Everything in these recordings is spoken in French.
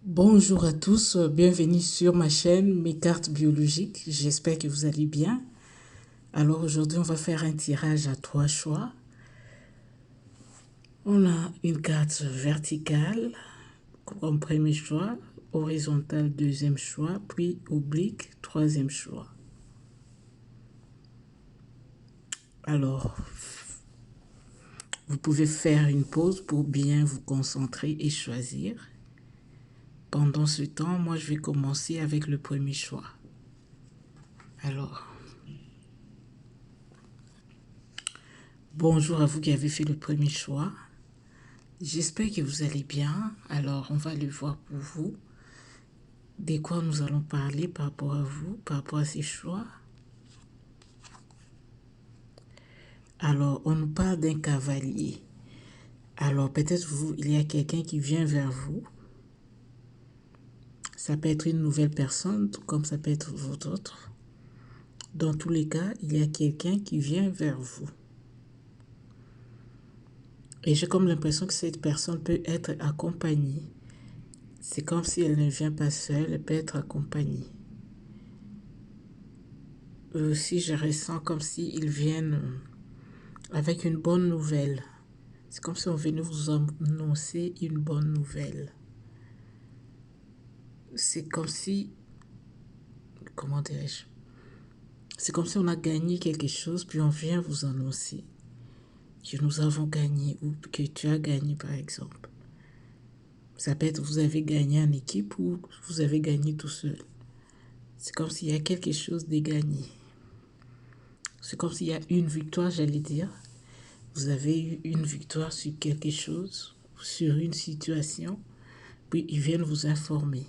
Bonjour à tous, bienvenue sur ma chaîne Mes cartes biologiques. J'espère que vous allez bien. Alors aujourd'hui, on va faire un tirage à 3 choix. On a une carte verticale comme premier choix, horizontale deuxième choix, puis oblique troisième choix. Alors, vous pouvez faire une pause pour bien vous concentrer et choisir. Pendant ce temps, moi je vais commencer avec le premier choix. Alors, bonjour à vous qui avez fait le premier choix. J'espère que vous allez bien. Alors, on va le voir pour vous. De quoi nous allons parler par rapport à vous, par rapport à ces choix. Alors, on nous parle d'un cavalier. Alors, peut-être vous, il y a quelqu'un qui vient vers vous. Ça peut être une nouvelle personne, tout comme ça peut être votre autre. Dans tous les cas, il y a quelqu'un qui vient vers vous. Et j'ai comme l'impression que cette personne peut être accompagnée. C'est comme si elle ne vient pas seule, elle peut être accompagnée. Aussi, je ressens comme s'ils viennent avec une bonne nouvelle. C'est comme si on venait vous annoncer une bonne nouvelle. C'est comme si, comment dirais-je, c'est comme si on a gagné quelque chose, puis on vient vous annoncer que nous avons gagné ou que tu as gagné par exemple. Ça peut être vous avez gagné en équipe ou vous avez gagné tout seul. C'est comme s'il y a quelque chose de gagné. C'est comme s'il y a une victoire, j'allais dire. Vous avez eu une victoire sur quelque chose, sur une situation, puis ils viennent vous informer.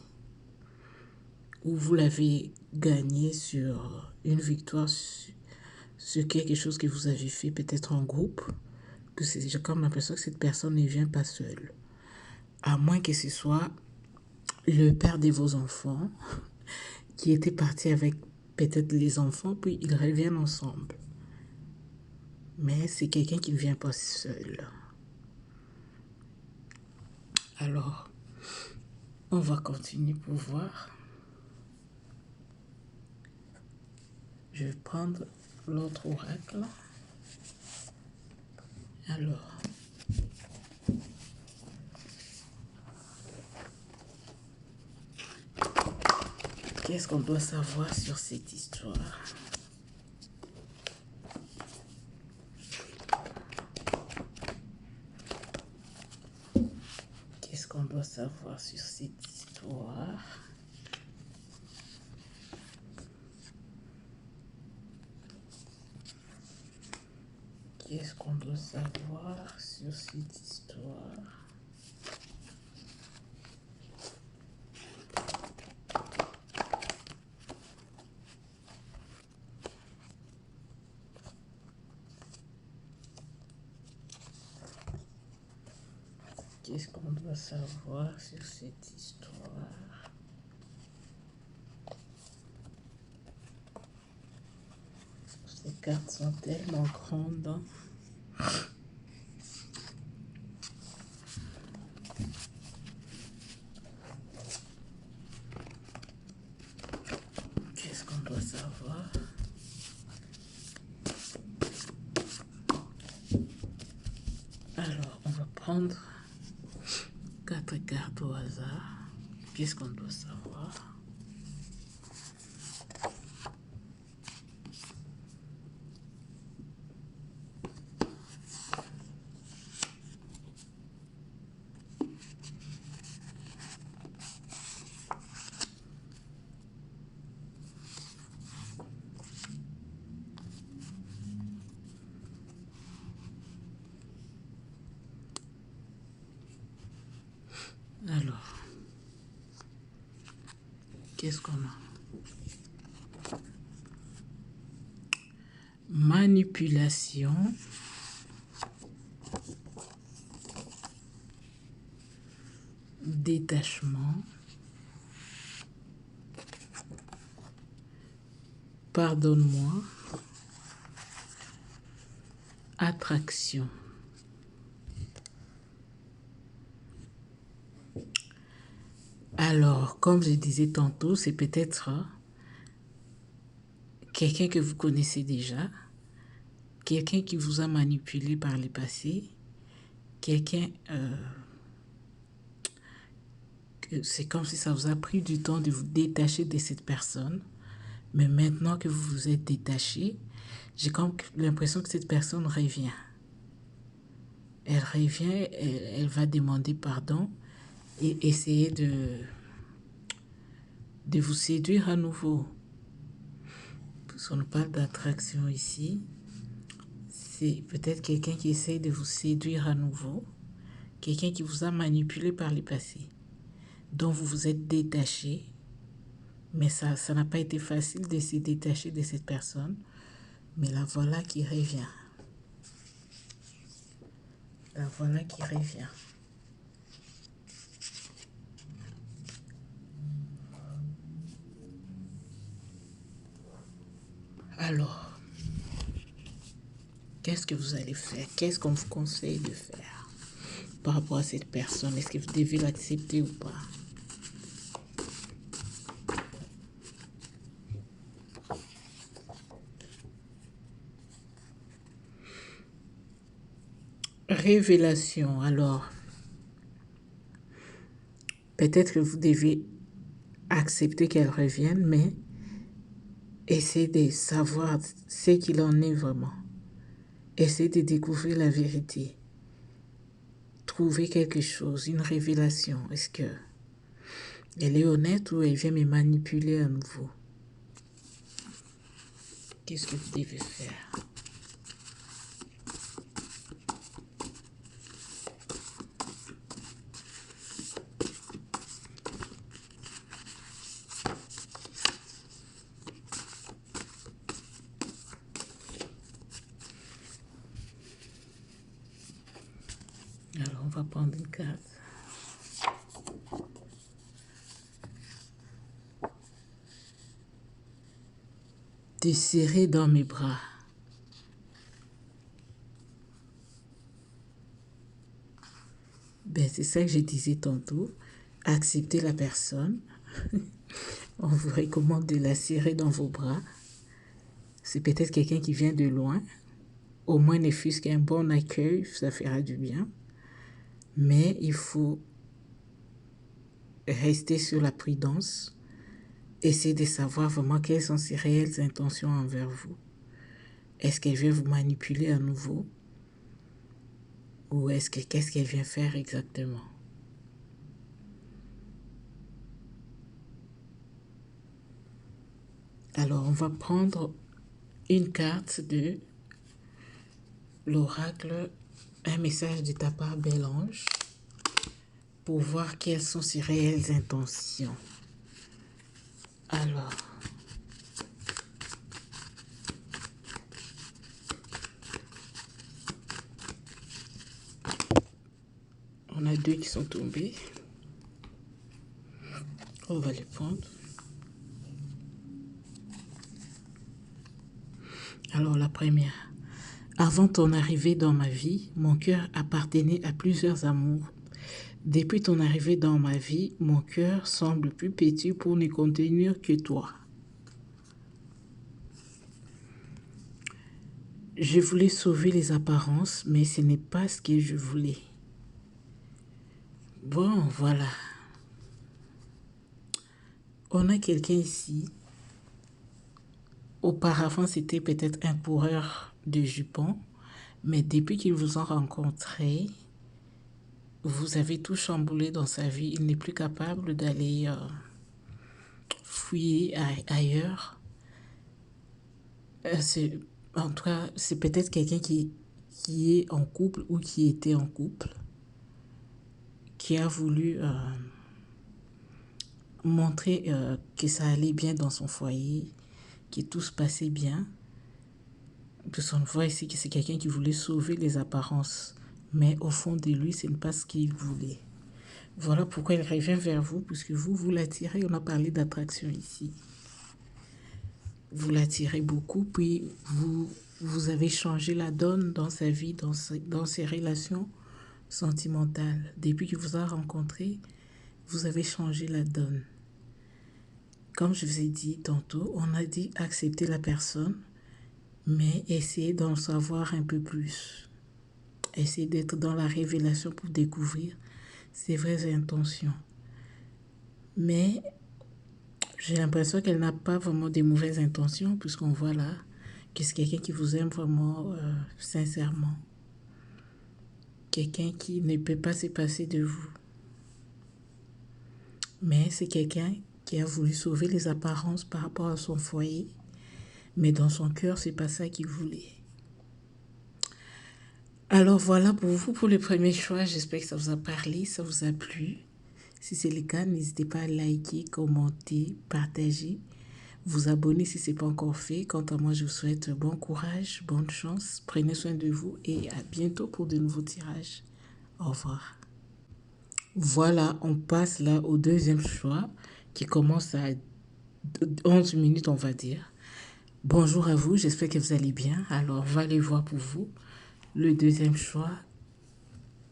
Ou vous l'avez gagné sur une victoire, sur quelque chose que vous avez fait, peut-être en groupe, que j'ai comme l'impression que cette personne ne vient pas seule. À moins que ce soit le père de vos enfants qui était parti avec peut-être les enfants, puis ils reviennent ensemble. Mais c'est quelqu'un qui ne vient pas seul. Alors, on va continuer pour voir. Je vais prendre l'autre oracle. Alors, qu'est-ce qu'on doit savoir sur cette histoire? Qu'est-ce qu'on doit savoir sur cette histoire? Qu'est-ce qu'on doit savoir sur cette histoire? Qu'est-ce qu'on doit savoir sur cette histoire? Ces cartes sont tellement grandes. Qu'est-ce qu'on doit savoir? Alors, on va prendre 4 cartes au hasard. Qu'est-ce qu'on doit savoir? Alors, qu'est-ce qu'on a? Manipulation. Détachement. Pardonne-moi. Attraction. Alors, comme je disais tantôt, c'est peut-être quelqu'un que vous connaissez déjà, quelqu'un qui vous a manipulé par le passé, quelqu'un, c'est comme si ça vous a pris du temps de vous détacher de cette personne, mais maintenant que vous vous êtes détaché, j'ai comme l'impression que cette personne revient. Elle revient, elle va demander pardon et essayer de vous séduire à nouveau. Parce qu'on parle d'attraction ici, c'est peut-être quelqu'un qui essaie de vous séduire à nouveau, quelqu'un qui vous a manipulé par le passé, dont vous vous êtes détaché, mais ça n'a pas été facile de se détacher de cette personne, mais la voilà qui revient. La voilà qui revient. Alors, qu'est-ce que vous allez faire? Qu'est-ce qu'on vous conseille de faire par rapport à cette personne? Est-ce que vous devez l'accepter ou pas? Révélation. Alors, peut-être que vous devez accepter qu'elle revienne, mais essayez de savoir ce qu'il en est vraiment. Essayez de découvrir la vérité. Trouver quelque chose, une révélation. Est-ce que elle est honnête ou elle vient me manipuler à nouveau? Qu'est-ce que vous devez faire? Alors, on va prendre une carte. Te serrer dans mes bras. Ben, c'est ça que je disais tantôt. Accepter la personne. On vous recommande de la serrer dans vos bras. C'est peut-être quelqu'un qui vient de loin. Au moins, ne fût-ce qu'un bon accueil, ça fera du bien. Mais il faut rester sur la prudence. Essayez de savoir vraiment quelles sont ses réelles intentions envers vous. Est-ce qu'elle vient vous manipuler à nouveau? Ou qu'est-ce qu'elle vient faire exactement? Alors, on va prendre une carte de l'oracle, un message de ta part, bel ange, pour voir quelles sont ses réelles intentions. Alors, on a deux qui sont tombés. On va les prendre. Alors, la première. Avant ton arrivée dans ma vie, mon cœur appartenait à plusieurs amours. Depuis ton arrivée dans ma vie, mon cœur semble plus petit pour ne contenir que toi. Je voulais sauver les apparences, mais ce n'est pas ce que je voulais. Bon, voilà. On a quelqu'un ici. Auparavant, c'était peut-être un coureur de jupons, mais depuis qu'ils vous ont rencontré, vous avez tout chamboulé dans sa vie. Il n'est plus capable d'aller fouiller ailleurs. En tout cas, c'est peut-être quelqu'un qui est en couple ou qui était en couple, qui a voulu montrer que ça allait bien dans son foyer, que tout se passait bien. Parce qu'on voit ici que c'est quelqu'un qui voulait sauver les apparences. Mais au fond de lui, ce n'est pas ce qu'il voulait. Voilà pourquoi il revient vers vous, puisque vous l'attirez. On a parlé d'attraction ici. Vous l'attirez beaucoup, puis vous avez changé la donne dans sa vie, dans ses relations sentimentales. Depuis qu'il vous a rencontré, vous avez changé la donne. Comme je vous ai dit tantôt, on a dit accepter la personne, mais essayer d'en savoir un peu plus. Essayer d'être dans la révélation pour découvrir ses vraies intentions. Mais j'ai l'impression qu'elle n'a pas vraiment des mauvaises intentions, puisqu'on voit là que c'est quelqu'un qui vous aime vraiment sincèrement. Quelqu'un qui ne peut pas se passer de vous. Mais c'est quelqu'un qui a voulu sauver les apparences par rapport à son foyer. Mais dans son cœur, c'est pas ça qu'il voulait. Alors voilà pour vous, pour le premier choix. J'espère que ça vous a parlé, ça vous a plu. Si c'est le cas, n'hésitez pas à liker, commenter, partager, vous abonner si ce n'est pas encore fait. Quant à moi, je vous souhaite bon courage, bonne chance. Prenez soin de vous et à bientôt pour de nouveaux tirages. Au revoir. Voilà, on passe là au deuxième choix qui commence à 11 minutes, on va dire. Bonjour à vous, j'espère que vous allez bien. Alors, on va aller voir pour vous le deuxième choix.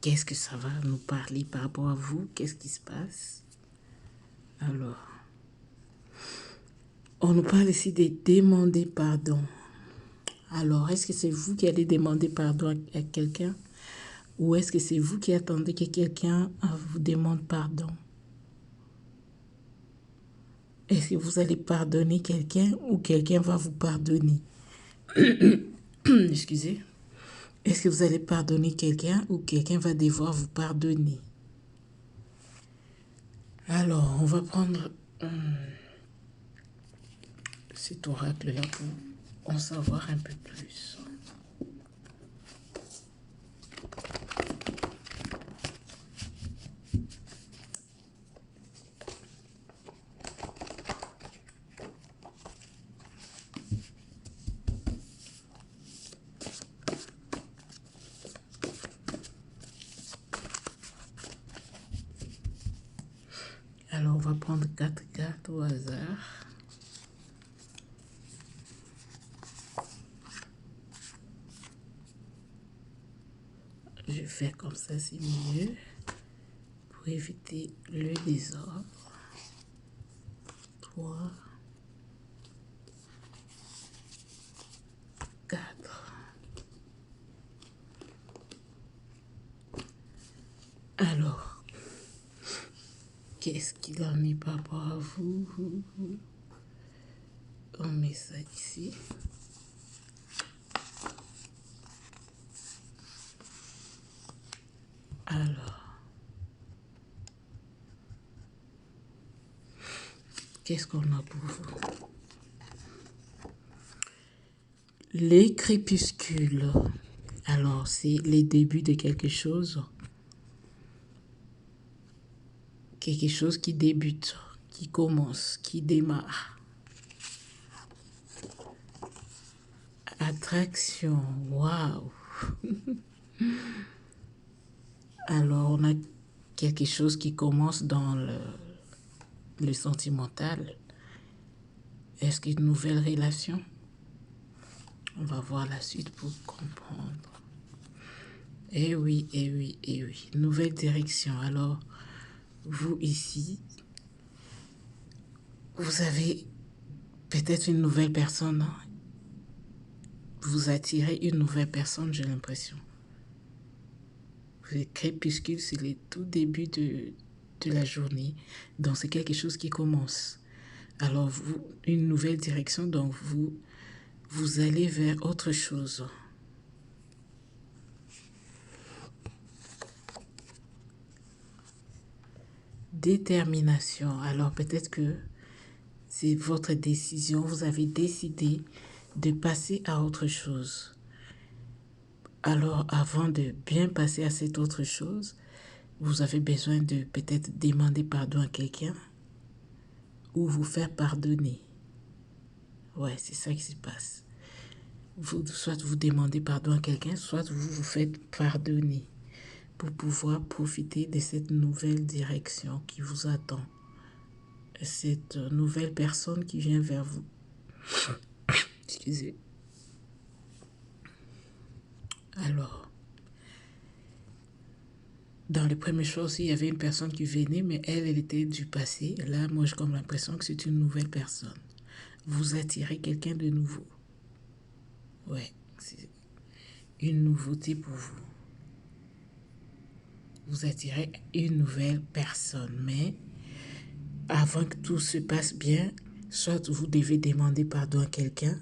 Qu'est-ce que ça va nous parler par rapport à vous? Qu'est-ce qui se passe? Alors, on nous parle ici de demander pardon. Alors, est-ce que c'est vous qui allez demander pardon à quelqu'un? Ou est-ce que c'est vous qui attendez que quelqu'un vous demande pardon? Est-ce que vous allez pardonner quelqu'un ou quelqu'un va vous pardonner? Excusez. Est-ce que vous allez pardonner quelqu'un ou quelqu'un va devoir vous pardonner? Alors, on va prendre cet oracle-là pour en savoir un peu plus. Alors, on va prendre 4 cartes au hasard. Je vais faire comme ça, c'est mieux. Pour éviter le désordre. 3, 4. Alors, qu'est-ce qu'il en est par rapport à vous? On met ça ici. Alors, qu'est-ce qu'on a pour vous? Les crépuscules. Alors, c'est les débuts de quelque chose. Quelque chose qui débute, qui commence, qui démarre. Attraction, waouh! Alors, on a quelque chose qui commence dans le sentimental. Est-ce qu'une nouvelle relation? On va voir la suite pour comprendre. Eh oui, eh oui, eh oui. Nouvelle direction. Alors, vous ici, vous avez peut-être une nouvelle personne. Hein? Vous attirez une nouvelle personne, j'ai l'impression. Le crépuscule, c'est le tout début de la journée. Donc, c'est quelque chose qui commence. Alors, vous, une nouvelle direction, donc vous allez vers autre chose. Détermination. Alors, peut-être que c'est votre décision. Vous avez décidé de passer à autre chose. Alors, avant de bien passer à cette autre chose, vous avez besoin de peut-être demander pardon à quelqu'un ou vous faire pardonner. Ouais, c'est ça qui se passe. Soit vous demandez pardon à quelqu'un, soit vous vous faites pardonner pour pouvoir profiter de cette nouvelle direction qui vous attend. Cette nouvelle personne qui vient vers vous. Excusez. Alors, Dans les premiers choix aussi, il y avait une personne qui venait, mais elle était du passé. Là, moi, j'ai comme l'impression que c'est une nouvelle personne. Vous attirez quelqu'un de nouveau. Ouais, c'est une nouveauté pour vous. Vous attirez une nouvelle personne, mais avant que tout se passe bien, soit vous devez demander pardon à quelqu'un,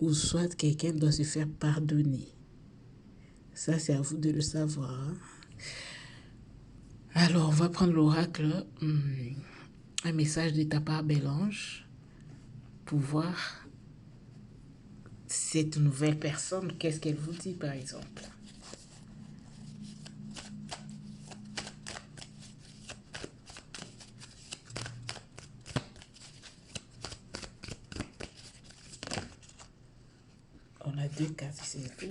ou soit quelqu'un doit se faire pardonner. Ça, c'est à vous de le savoir. Hein? Alors, on va prendre l'oracle, un message de ta part, Bélange, pour voir cette nouvelle personne, qu'est-ce qu'elle vous dit, par exemple. On a 2 cartes, c'est tout.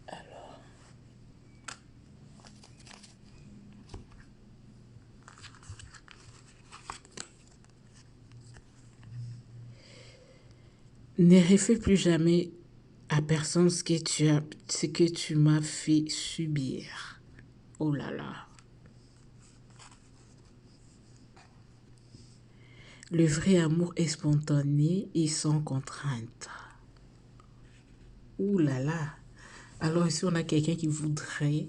Alors, ne refais plus jamais à personne ce que tu m'as fait subir. Oh là là. Le vrai amour est spontané et sans contrainte. Oh là là. Alors ici, on a quelqu'un qui voudrait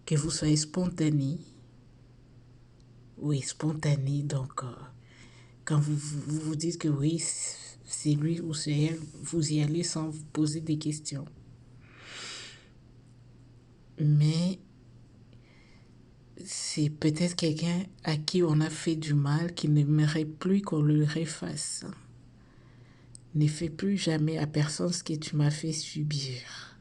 que vous soyez spontané. Oui, spontané. Donc, quand vous dites que oui, c'est lui ou c'est elle, vous y allez sans vous poser des questions. Mais c'est peut-être quelqu'un à qui on a fait du mal qui n'aimerait plus qu'on le refasse. Ne fais plus jamais à personne ce que tu m'as fait subir.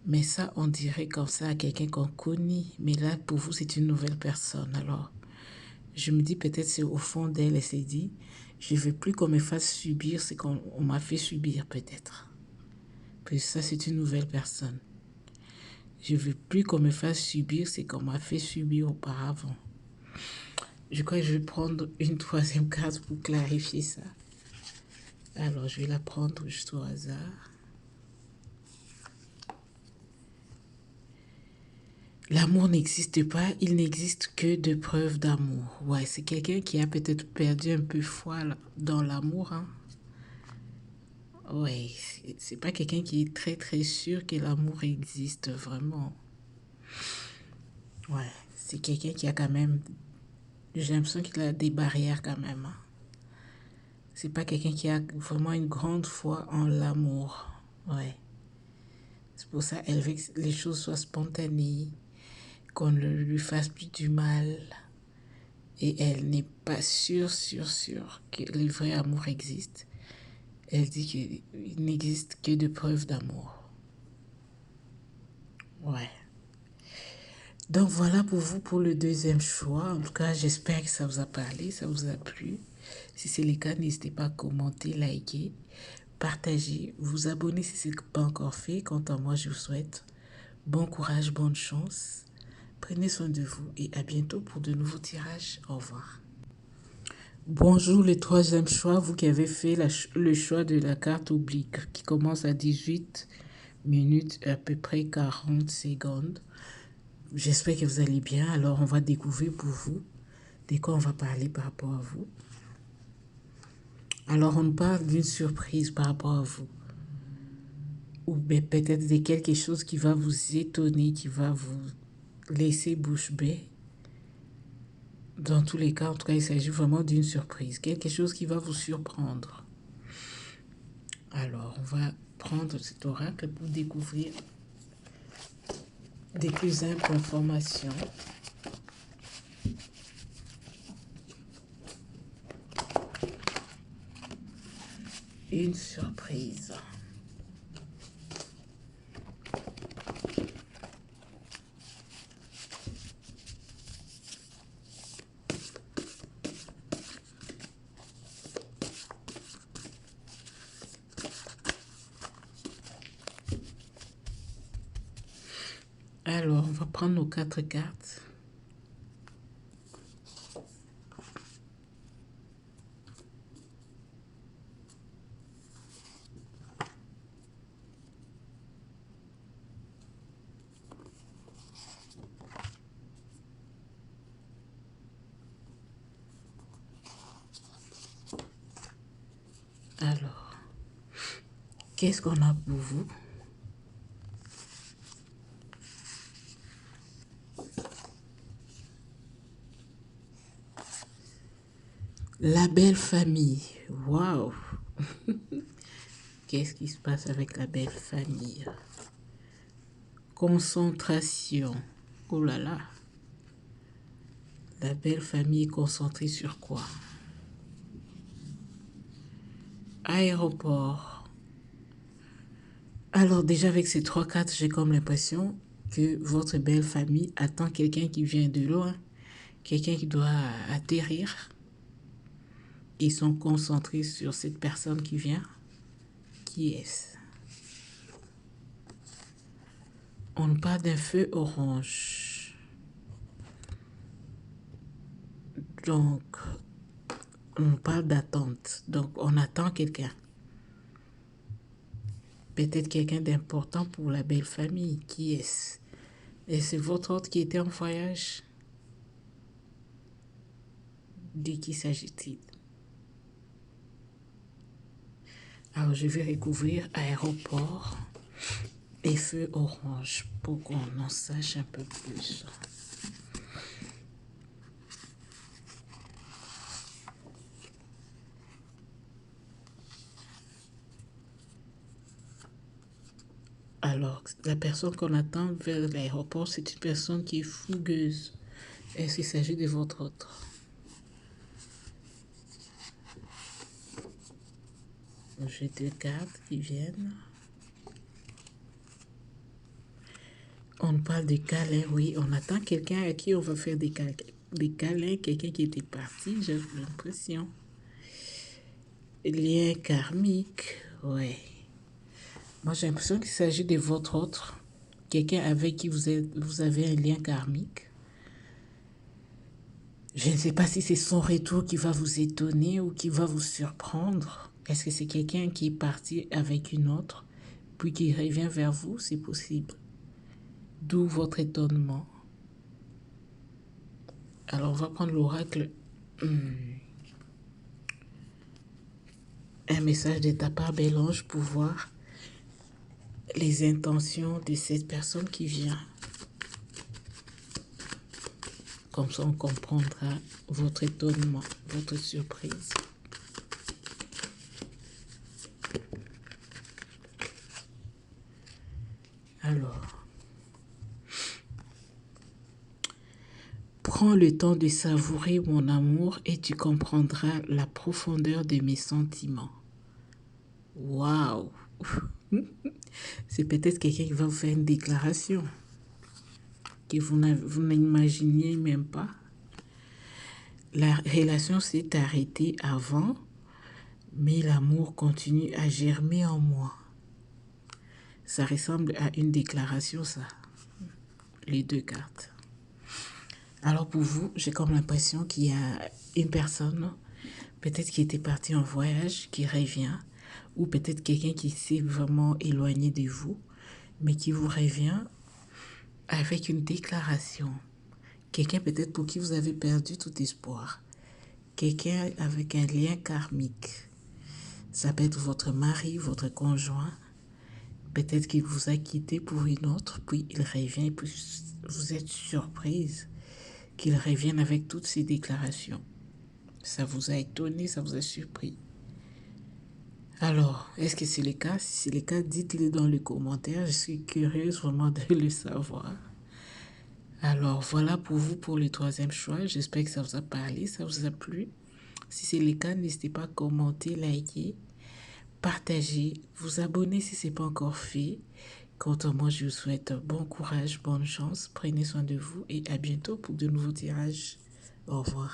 Mais ça, on dirait comme ça à quelqu'un qu'on connaît. Mais là, pour vous, c'est une nouvelle personne. Alors, je me dis peut-être c'est au fond d'elle, elle s'est dit, je ne veux plus qu'on me fasse subir ce qu'on m'a fait subir peut-être. Puis ça, c'est une nouvelle personne. Je ne veux plus qu'on me fasse subir ce qu'on m'a fait subir auparavant. Je crois que je vais prendre une 3e carte pour clarifier ça. Alors, je vais la prendre juste au hasard. L'amour n'existe pas, il n'existe que de preuves d'amour. Ouais, c'est quelqu'un qui a peut-être perdu un peu foi dans l'amour. Hein. Ouais, c'est pas quelqu'un qui est très très sûr que l'amour existe vraiment. Ouais, c'est quelqu'un qui a quand même, j'ai l'impression qu'il a des barrières quand même. Hein. C'est pas quelqu'un qui a vraiment une grande foi en l'amour. Ouais. C'est pour ça qu'elle veut que les choses soient spontanées, qu'on ne lui fasse plus du mal. Et elle n'est pas sûre que le vrai amour existe. Elle dit qu'il n'existe que de preuves d'amour. Ouais. Donc voilà pour vous pour le 2e choix. En tout cas, j'espère que ça vous a parlé, ça vous a plu. Si c'est le cas, n'hésitez pas à commenter, liker, partager, vous abonner si ce n'est pas encore fait. Quant à moi, je vous souhaite bon courage, bonne chance. Prenez soin de vous et à bientôt pour de nouveaux tirages. Au revoir. Bonjour, le 3e choix, vous qui avez fait le choix de la carte oblique qui commence à 18 minutes, à peu près 40 secondes. J'espère que vous allez bien. Alors, on va découvrir pour vous de quoi on va parler par rapport à vous. Alors, on parle d'une surprise par rapport à vous. Ou peut-être de quelque chose qui va vous étonner, qui va vous laisser bouche bée. Dans tous les cas, en tout cas, il s'agit vraiment d'une surprise. Quelque chose qui va vous surprendre. Alors, on va prendre cet oracle pour découvrir des plus simples informations. Une surprise. Alors, on va prendre nos 4 cartes. Alors, qu'est-ce qu'on a pour vous? La belle famille. Waouh! Qu'est-ce qui se passe avec la belle famille? Concentration. Oh là là. La belle famille est concentrée sur quoi? Aéroport. Alors déjà avec ces trois cartes, j'ai comme l'impression que votre belle famille attend quelqu'un qui vient de loin, quelqu'un qui doit atterrir. Ils sont concentrés sur cette personne qui vient. Qui est-ce? On parle d'un feu orange. Donc, on parle d'attente. Donc, on attend quelqu'un. Peut-être quelqu'un d'important pour la belle famille. Qui est-ce? Et c'est votre hôte qui était en voyage? De qui s'agit-il? Alors, je vais recouvrir aéroport et feu orange pour qu'on en sache un peu plus. Alors, la personne qu'on attend vers l'aéroport, c'est une personne qui est fougueuse. Est-ce qu'il s'agit de votre autre? J'ai deux cartes qui viennent. On parle de câlins, oui. On attend quelqu'un à qui on va faire des câlins, quelqu'un qui était parti, j'ai l'impression. Lien karmique, ouais. Moi, j'ai l'impression qu'il s'agit de votre autre. Quelqu'un avec qui vous avez un lien karmique. Je ne sais pas si c'est son retour qui va vous étonner ou qui va vous surprendre. Est-ce que c'est quelqu'un qui est parti avec une autre, puis qui revient vers vous? C'est possible. D'où votre étonnement. Alors, on va prendre l'oracle. Un message de ta part, bel ange, pour voir les intentions de cette personne qui vient. Comme ça, on comprendra votre étonnement, votre surprise. Alors, prends le temps de savourer mon amour et tu comprendras la profondeur de mes sentiments. Waouh! C'est peut-être quelqu'un qui va vous faire une déclaration que vous n'imaginiez même pas. La relation s'est arrêtée avant, mais l'amour continue à germer en moi. Ça ressemble à une déclaration, ça. Les deux cartes. Alors pour vous, j'ai comme l'impression qu'il y a une personne, peut-être qui était partie en voyage, qui revient, ou peut-être quelqu'un qui s'est vraiment éloigné de vous, mais qui vous revient avec une déclaration. Quelqu'un peut-être pour qui vous avez perdu tout espoir. Quelqu'un avec un lien karmique. Ça peut être votre mari, votre conjoint. Peut-être qu'il vous a quitté pour une autre, puis il revient, puis vous êtes surprise qu'il revienne avec toutes ces déclarations. Ça vous a étonné, ça vous a surpris. Alors, est-ce que c'est le cas? Si c'est le cas, dites-le dans les commentaires. Je suis curieuse vraiment de le savoir. Alors, voilà pour vous pour le troisième choix. J'espère que ça vous a parlé, ça vous a plu. Si c'est le cas, n'hésitez pas à commenter, liker, partager, vous abonner si ce n'est pas encore fait. Quant à moi, je vous souhaite bon courage, bonne chance. Prenez soin de vous et à bientôt pour de nouveaux tirages. Au revoir.